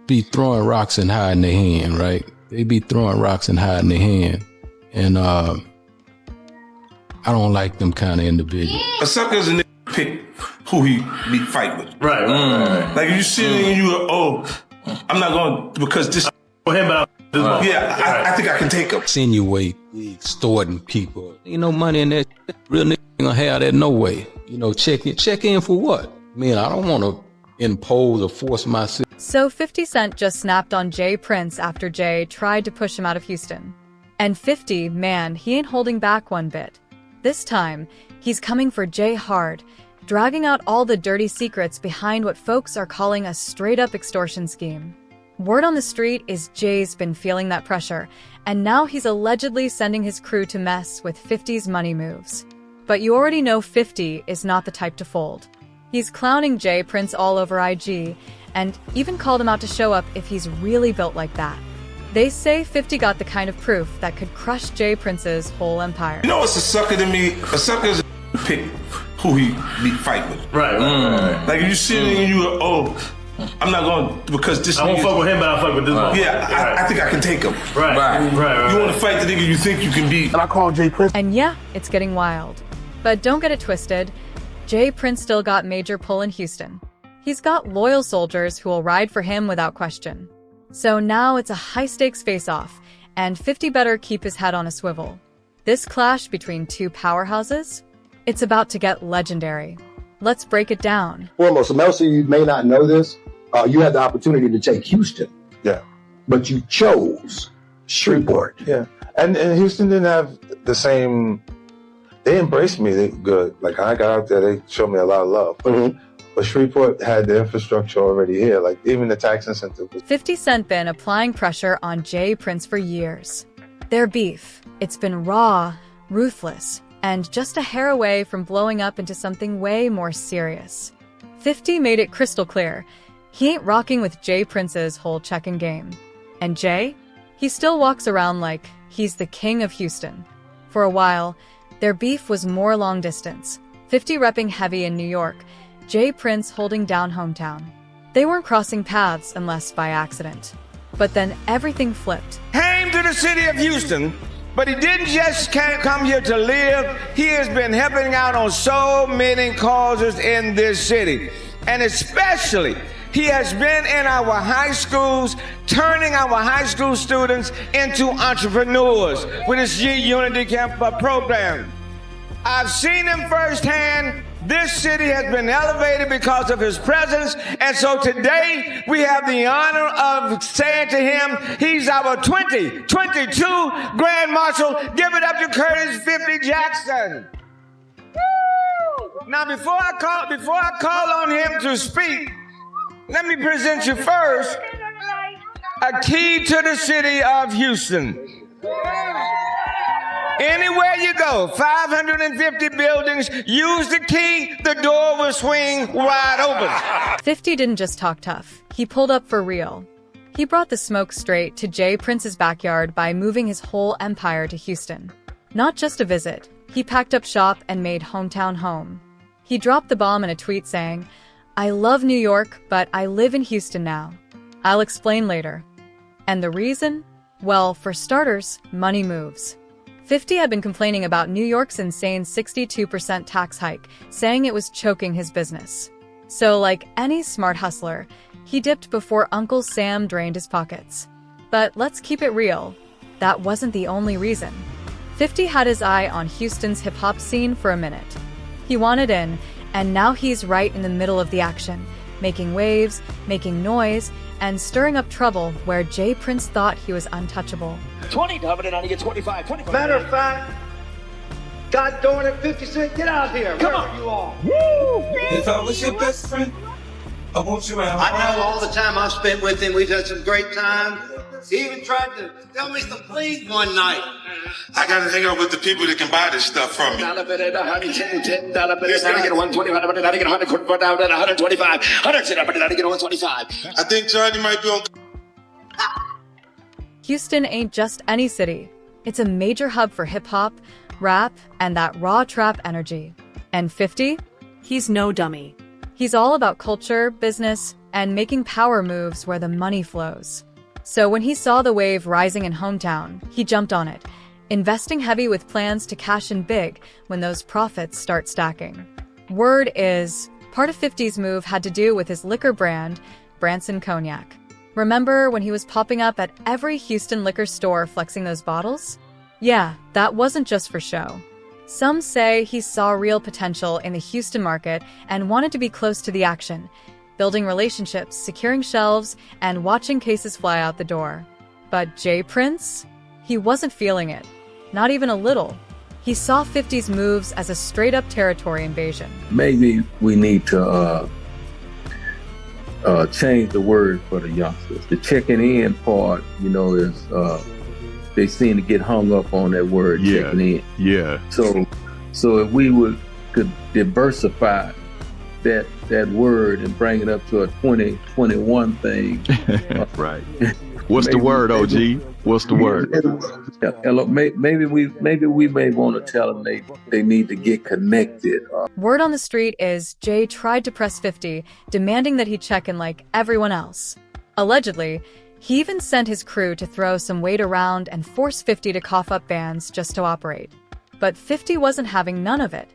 be throwing rocks and hiding their hand, right? They be throwing rocks and hiding their hand. And I don't like them kind of individuals. A sucker's a nigga pick who he be fight with. Right. Like if you sit and you go, oh, I'm not going because this For him, but I think I can take him. Insinuate, extorting people. Ain't no money in that. Real nigga ain't gonna have that no way. You know, check in for what? I mean, I don't want to impose or force myself. So 50 Cent just snapped on Jay Prince after Jay tried to push him out of Houston. And 50, man, he ain't holding back one bit. This time, he's coming for Jay hard, dragging out all the dirty secrets behind what folks are calling a straight-up extortion scheme. Word on the street is Jay's been feeling that pressure, and now he's allegedly sending his crew to mess with 50's money moves. But you already know 50 is not the type to fold. He's clowning Jay Prince all over IG, and even called him out to show up if he's really built like that. They say 50 got the kind of proof that could crush Jay Prince's whole empire. You know what's a sucker to me? A sucker's a pick who he be fight with. Right. Like if you sit and you go, oh, I'm not going because this. I won't fuck with him, but I'll fuck with this one. Yeah, I think I can take him. Right. You want to fight the nigga you think you can beat. And I call Jay Prince. And yeah, it's getting wild. But don't get it twisted. Jay Prince still got major pull in Houston. He's got loyal soldiers who will ride for him without question. So now it's a high-stakes face-off, and 50 better keep his head on a swivel. This clash between two powerhouses? It's about to get legendary. Let's break it down. Foremost, most of you may not know this. You had the opportunity to take Houston. Yeah. But you chose Shreveport. Yeah. And Houston didn't have the same. They embraced me good. Like I got out there, they showed me a lot of love. But Shreveport had the infrastructure already here. Like even the tax incentive. 50 Cent been applying pressure on Jay Prince for years. Their beef, it's been raw, ruthless, and just a hair away from blowing up into something way more serious. 50 made it crystal clear. He ain't rocking with Jay Prince's whole check-in game. And Jay? He still walks around like he's the king of Houston. For a while, their beef was more long distance. 50 repping heavy in New York, Jay Prince holding down hometown. They weren't crossing paths unless by accident. But then everything flipped. Came to the city of Houston, but he didn't just come here to live. He has been helping out on so many causes in this city. And especially, he has been in our high schools, turning our high school students into entrepreneurs with his Unity Camp program. I've seen him firsthand. This city has been elevated because of his presence. And so today we have the honor of saying to him, he's our 2022 Grand Marshal. Give it up to Curtis 50 Jackson. Woo! Now before I call on him to speak, let me present you first a key to the city of Houston. Anywhere you go, 550 buildings, use the key, the door will swing wide open. 50 didn't just talk tough. He pulled up for real. He brought the smoke straight to Jay Prince's backyard by moving his whole empire to Houston. Not just a visit, he packed up shop and made hometown home. He dropped the bomb in a tweet saying, "I love New York, but I live in Houston now. I'll explain later." And the reason? Well, for starters, money moves. 50 had been complaining about New York's insane 62% tax hike, saying it was choking his business. So like any smart hustler, he dipped before Uncle Sam drained his pockets. But let's keep it real. That wasn't the only reason. 50 had his eye on Houston's hip-hop scene for a minute. He wanted in, and now he's right in the middle of the action, making waves, making noise, and stirring up trouble where Jay Prince thought he was untouchable. 20, and I get 25. Matter of fact, God darn it, 50 Cent, get out here. Come on, you all. Woo! If I was your best friend, I want you around. I know all the time I've spent with him, we've had some great time. He even tried to tell me to please one night. I gotta hang out with the people that can buy this stuff from me. $110, $125, I get 125, I get 125, 110, I get 125. I think Johnny might be on. Houston ain't just any city. It's a major hub for hip-hop, rap, and that raw trap energy. And 50? He's no dummy. He's all about culture, business, and making power moves where the money flows. So when he saw the wave rising in hometown, he jumped on it, investing heavy with plans to cash in big when those profits start stacking. Word is, part of 50's move had to do with his liquor brand, Branson Cognac. Remember when he was popping up at every Houston liquor store flexing those bottles? Yeah, that wasn't just for show. Some say he saw real potential in the Houston market and wanted to be close to the action, building relationships, securing shelves, and watching cases fly out the door. But J. Prince? He wasn't feeling it. Not even a little. He saw 50's moves as a straight-up territory invasion. Maybe we need to change the word for the youngsters. The checking in part, is they seem to get hung up on that word checking in. Yeah. So if we could diversify that word and bring it up to a 2021 thing. Right. What's the word, OG? What's the word? Maybe we may want to tell them they need to get connected. Word on the street is Jay tried to press 50, demanding that he check in like everyone else. Allegedly, he even sent his crew to throw some weight around and force 50 to cough up bands just to operate. But 50 wasn't having none of it.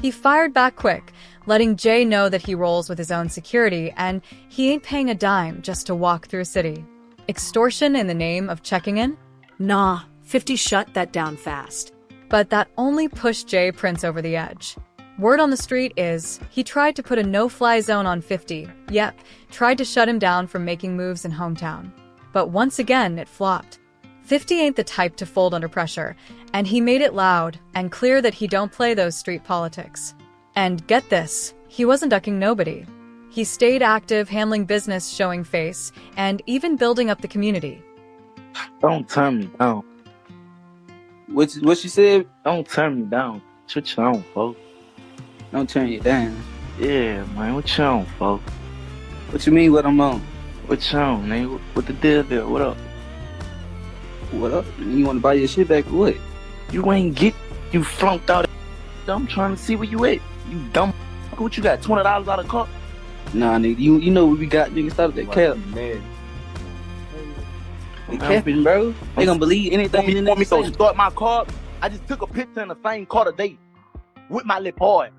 He fired back quick, letting Jay know that he rolls with his own security and he ain't paying a dime just to walk through a city. Extortion in the name of checking in? Nah, 50 shut that down fast. But that only pushed J. Prince over the edge. Word on the street is he tried to put a no-fly zone on 50. Yep, tried to shut him down from making moves in hometown. But once again, it flopped. 50 ain't the type to fold under pressure, and he made it loud and clear that he don't play those street politics. And get this, he wasn't ducking nobody. He stayed active, handling business, showing face, and even building up the community. Don't turn me down. What she said? Don't turn me down. What you on, folks? Don't turn you down. Yeah, man, what you on, folks? What you mean what I'm on? What you on, nigga? What the deal there? What up? What up? You want to buy your shit back or what? You ain't you flunked out. I'm trying to see where you at. You dumb. What you got? $20 out of car? Nah, nigga. You know what we got, nigga. Stop that cap. Man. They capping, bro. They gonna believe anything. You want me to start my car? I just took a picture in the same car today with my lip boy.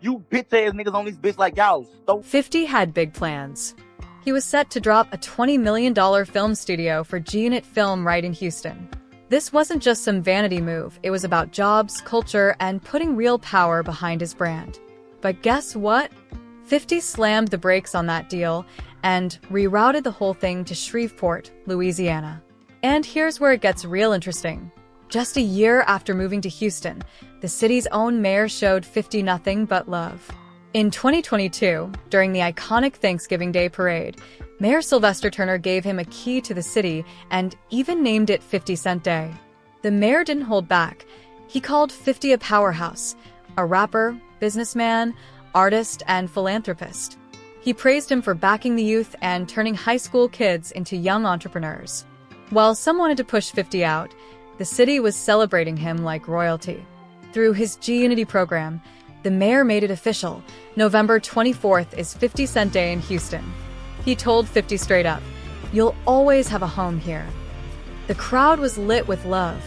You bitch ass niggas on this bitch like y'all. 50 had big plans. He was set to drop a $20 million film studio for G-Unit Film right in Houston. This wasn't just some vanity move. It was about jobs, culture, and putting real power behind his brand. But guess what? 50 slammed the brakes on that deal and rerouted the whole thing to Shreveport, Louisiana. And here's where it gets real interesting. Just a year after moving to Houston, the city's own mayor showed 50 nothing but love. In 2022, during the iconic Thanksgiving Day parade, Mayor Sylvester Turner gave him a key to the city and even named it 50 Cent Day. The mayor didn't hold back. He called 50 a powerhouse, a rapper, businessman, artist, and philanthropist. He praised him for backing the youth and turning high school kids into young entrepreneurs. While some wanted to push 50 out, the city was celebrating him like royalty. Through his G-Unity program, the mayor made it official. November 24th is 50 Cent Day in Houston. He told 50 straight up, "You'll always have a home here." The crowd was lit with love,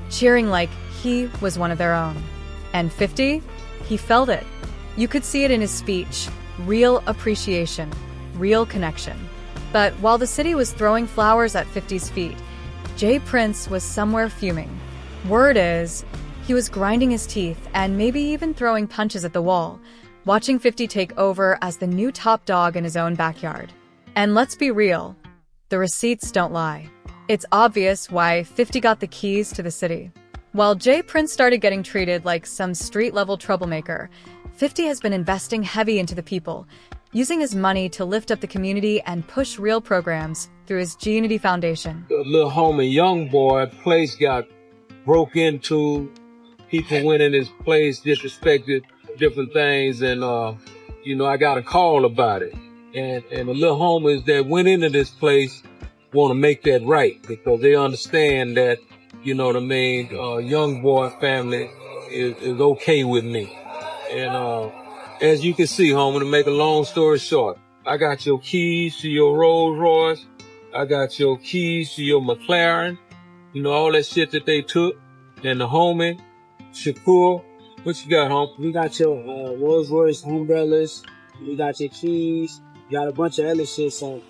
cheering like he was one of their own. And 50? He felt it. You could see it in his speech. Real appreciation, real connection. But while the city was throwing flowers at 50's feet, J. Prince was somewhere fuming. Word is, he was grinding his teeth and maybe even throwing punches at the wall, watching 50 take over as the new top dog in his own backyard. And let's be real, the receipts don't lie. It's obvious why 50 got the keys to the city. While J. Prince started getting treated like some street-level troublemaker, 50 has been investing heavy into the people, using his money to lift up the community and push real programs through his G-Unity Foundation. A little homie, young boy, place got broke into. People went in his place, disrespected different things, and I got a call about it. And the little homies that went into this place want to make that right because they understand that, young boy family is okay with me. And as you can see, homie, to make a long story short, I got your keys to your Rolls Royce. I got your keys to your McLaren. You know, all that shit that they took. And the homie, Shakur, what you got, home? We got your Rolls Royce umbrellas. We got your keys. You got a bunch of other shit, so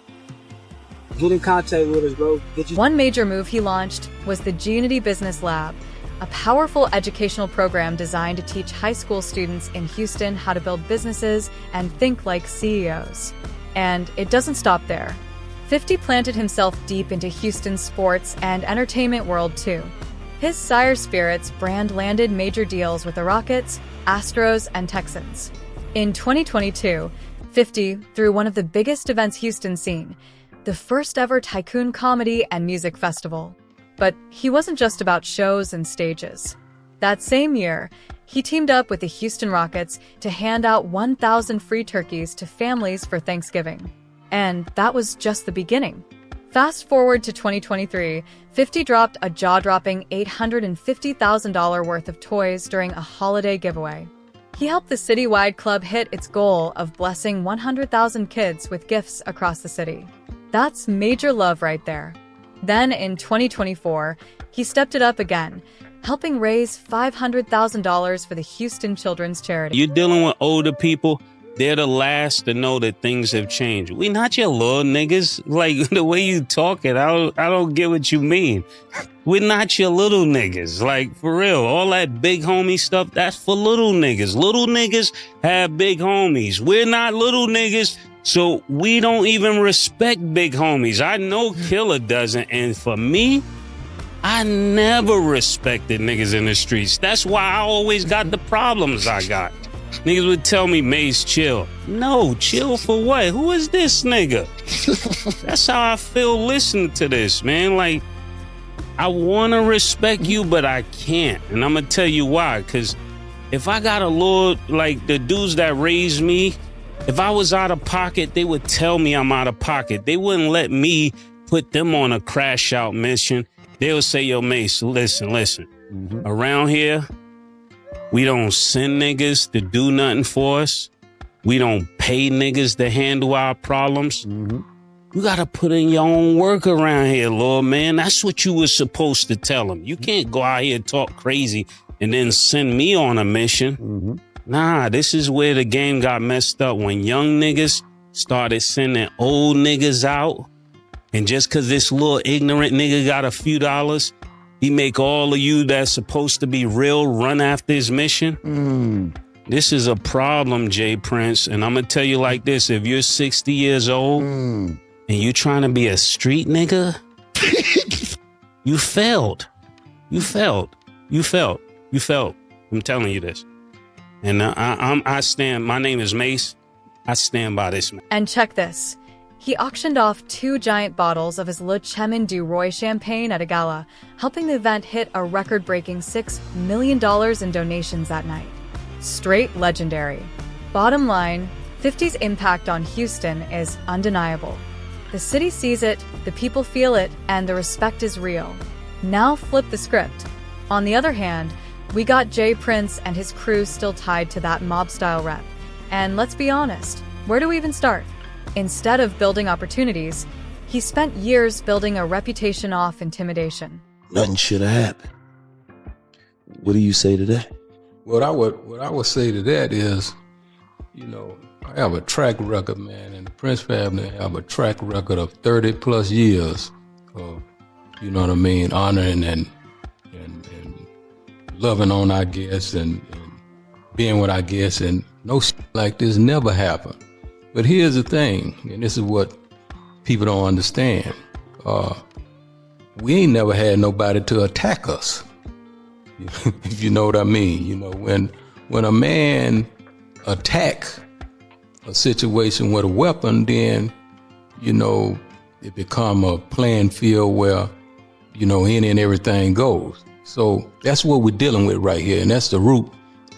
get in contact with us, bro. One major move he launched was the G-Unity Business Lab, a powerful educational program designed to teach high school students in Houston how to build businesses and think like CEOs. And it doesn't stop there. 50 planted himself deep into Houston's sports and entertainment world too. His Sire Spirits brand landed major deals with the Rockets, Astros, and Texans. In 2022, 50 threw one of the biggest events Houston's seen, the first ever Tycoon Comedy and Music Festival. But he wasn't just about shows and stages. That same year, he teamed up with the Houston Rockets to hand out 1,000 free turkeys to families for Thanksgiving. And that was just the beginning. Fast forward to 2023, 50 dropped a jaw-dropping $850,000 worth of toys during a holiday giveaway. He helped the citywide club hit its goal of blessing 100,000 kids with gifts across the city. That's major love right there. Then in 2024, he stepped it up again, helping raise $500,000 for the Houston Children's Charity. You're dealing with older people. They're the last to know that things have changed. We not your little niggas. Like, the way you talking, I don't get what you mean. We're not your little niggas. Like, for real, all that big homie stuff, that's for little niggas. Little niggas have big homies. We're not little niggas, so we don't even respect big homies. I know Killer doesn't, and for me, I never respected niggas in the streets. That's why I always got the problems I got. Niggas would tell me, Mace, chill. No, chill for what? Who is this nigga? That's how I feel listening to this, man. Like, I want to respect you, but I can't. And I'm going to tell you why. Because if I got a little, like the dudes that raised me, if I was out of pocket, they would tell me I'm out of pocket. They wouldn't let me put them on a crash out mission. They would say, yo, Mace, listen. Around here, we don't send niggas to do nothing for us. We don't pay niggas to handle our problems. You got to put in your own work around here, Lord, man. That's what you were supposed to tell them. You can't go out here and talk crazy and then send me on a mission. Nah, this is where the game got messed up. When young niggas started sending old niggas out, and just because this little ignorant nigga got a few dollars, he make all of you that's supposed to be real run after his mission. This is a problem, Jay Prince. And I'm going to tell you like this. If you're 60 years old and you trying to be a street nigga, you failed. You failed. I'm telling you this. And I stand, my name is Mace. I stand by this, man. And check this. He auctioned off 2 giant bottles of his Le Chemin du Roi champagne at a gala, helping the event hit a record-breaking $6 million in donations that night. Straight legendary. Bottom line, 50's impact on Houston is undeniable. The city sees it, the people feel it, and the respect is real. Now flip the script. On the other hand, we got Jay Prince and his crew still tied to that mob-style rep. And let's be honest, where do we even start? Instead of building opportunities, he spent years building a reputation off intimidation. Nothing should have happened. What do you say to that? What I would say to that is, you know, I have a track record, man, and the Prince family have a track record of 30 plus years of, you know what I mean, honoring and loving on our guests and being with our guests, and no shit like this never happened. But here's the thing, and this is what people don't understand. We ain't never had nobody to attack us. If you know what I mean. You know, when a man attack a situation with a weapon, then, you know, it become a playing field where, you know, any and everything goes. So that's what we're dealing with right here, and that's the root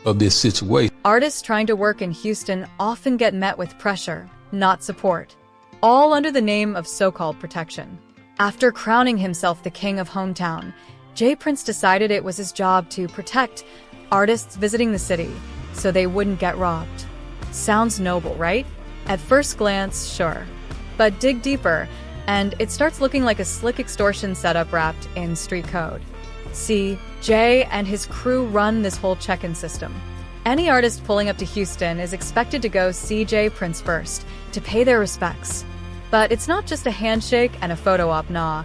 of this situation. Artists trying to work in Houston often get met with pressure, not support, all under the name of so-called protection. After crowning himself the king of hometown, Jay Prince decided it was his job to protect artists visiting the city so they wouldn't get robbed. Sounds noble, right? At first glance, sure. But dig deeper, and it starts looking like a slick extortion setup wrapped in street code. See, Jay and his crew run this whole check-in system. Any artist pulling up to Houston is expected to go see Jay Prince first, to pay their respects. But it's not just a handshake and a photo op, nah.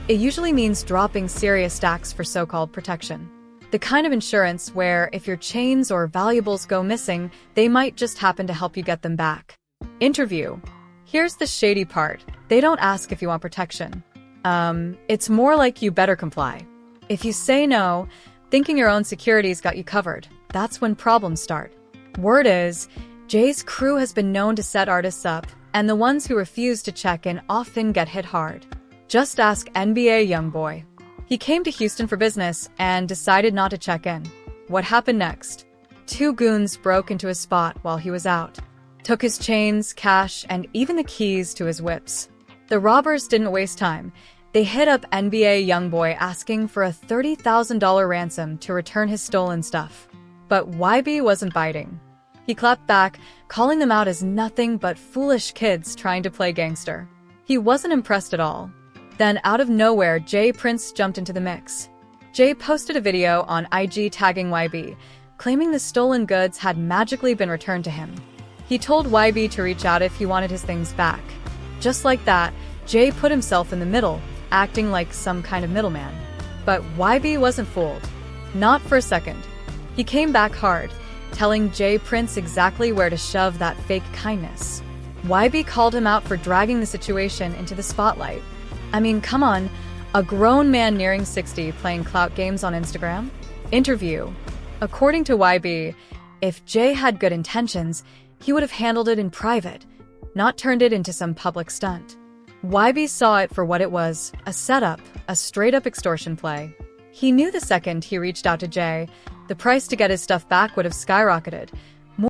It usually means dropping serious stacks for so-called protection. The kind of insurance where if your chains or valuables go missing, they might just happen to help you get them back. Interview. Here's the shady part. They don't ask if you want protection. It's more like you better comply. If you say no, thinking your own security's got you covered, that's when problems start. Word is, Jay's crew has been known to set artists up, and the ones who refuse to check in often get hit hard. Just ask NBA YoungBoy. He came to Houston for business and decided not to check in. What happened next? 2 goons broke into his spot while he was out, took his chains, cash, and even the keys to his whips. The robbers didn't waste time. They hit up NBA YoungBoy asking for a $30,000 ransom to return his stolen stuff. But YB wasn't biting. He clapped back, calling them out as nothing but foolish kids trying to play gangster. He wasn't impressed at all. Then, out of nowhere, Jay Prince jumped into the mix. Jay posted a video on IG tagging YB, claiming the stolen goods had magically been returned to him. He told YB to reach out if he wanted his things back. Just like that, Jay put himself in the middle, acting like some kind of middleman. But YB wasn't fooled. Not for a second. He came back hard, telling Jay Prince exactly where to shove that fake kindness. YB called him out for dragging the situation into the spotlight. I mean, come on, a grown man nearing 60 playing clout games on Instagram? Interview. According to YB, if Jay had good intentions, he would have handled it in private, not turned it into some public stunt. YB saw it for what it was, a setup, a straight-up extortion play. He knew the second he reached out to Jay, the price to get his stuff back would have skyrocketed,